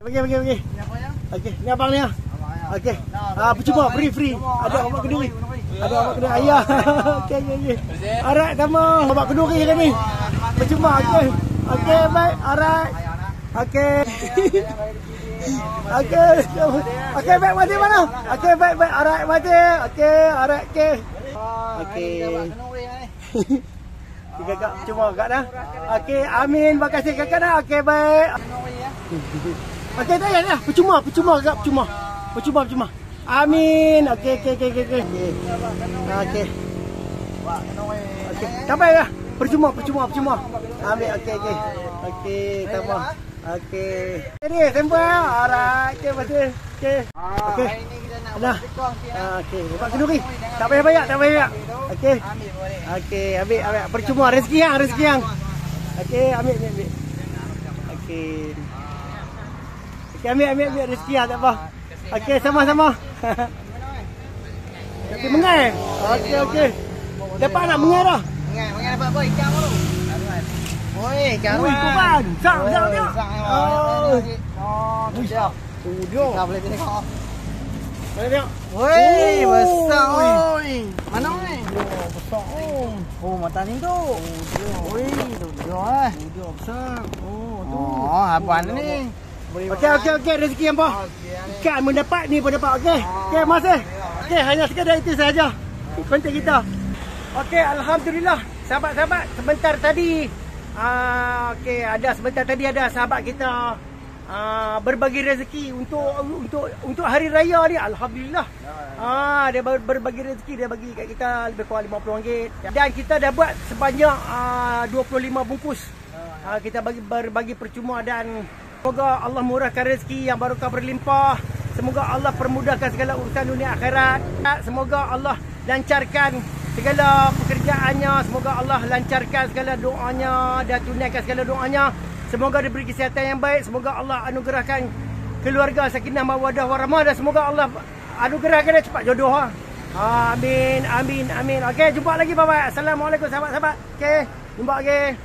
Bagi. Okey, ni abang ni ah. Okey. Percuma free. Ada awak kenduri. Ada awak kenduri ayah. Okey. Alright, sama awak kenduri kan ni. Percuma okey. Okey, baik. Alright. Okey. Okey, baik mati mana? Okey, baik. Alright, mati. Okey, alright. Okey. Kakak cuma kakak dah. Okey, amin. Terima kasih kakak dah. Okey, baik. Okey, tak payah. Percuma kakak, percuma. Amin. Okey. Okey. Tak payah. Percuma. Amin. Okey, tambah. Okey. Ini tempoh. Alright. Okey, masih. Okey. Dah. Okey, dapat kenduri. Tak payah banyak. Okey. Okey, ambil. Percuma rezeki hang. Okey, ambil. Okey. Okey, ambil rezeki tak apa. Okey, sama-sama. Okey, mengai. Okey. Dapat nak mengai dah. Mengai dapat boy, ikan tu. Oi, ikan. Ui, kuban. Sang dia. Oh, tu dia. Tak boleh tengok. Mana tengok? Woi, besar oi. Mana oi? Besar. Oh, mata ni tu. Oi, tu dia. Dia besar. Tu. Oh, abang ni. Okey, rezeki hangpa. Ikan mendapat ni pun dapat. Okey, masih. Okey, hanya sekadar itu sahaja konten kita. Okey, alhamdulillah. Sahabat-sahabat, sebentar tadi ada sahabat kita berbagi rezeki untuk hari raya ni. Alhamdulillah. Dia berbagi rezeki, dia bagi kat kita lebih kurang RM50 dan kita dah buat sebanyak 25 bungkus. Kita berbagi percuma dan semoga Allah murahkan rezeki yang barokah berlimpah. Semoga Allah permudahkan segala urusan dunia akhirat. Semoga Allah lancarkan segala pekerjaannya. Semoga Allah lancarkan segala doanya dan tunaikan segala doanya. Semoga diberi kesihatan yang baik. Semoga Allah anugerahkan keluarga sakinah mawaddah warahmah dan semoga Allah anugerahkan dia cepat jodoh. Amin. Okey, jumpa lagi bye-bye. Assalamualaikum sahabat-sahabat. Okey, jumpa lagi.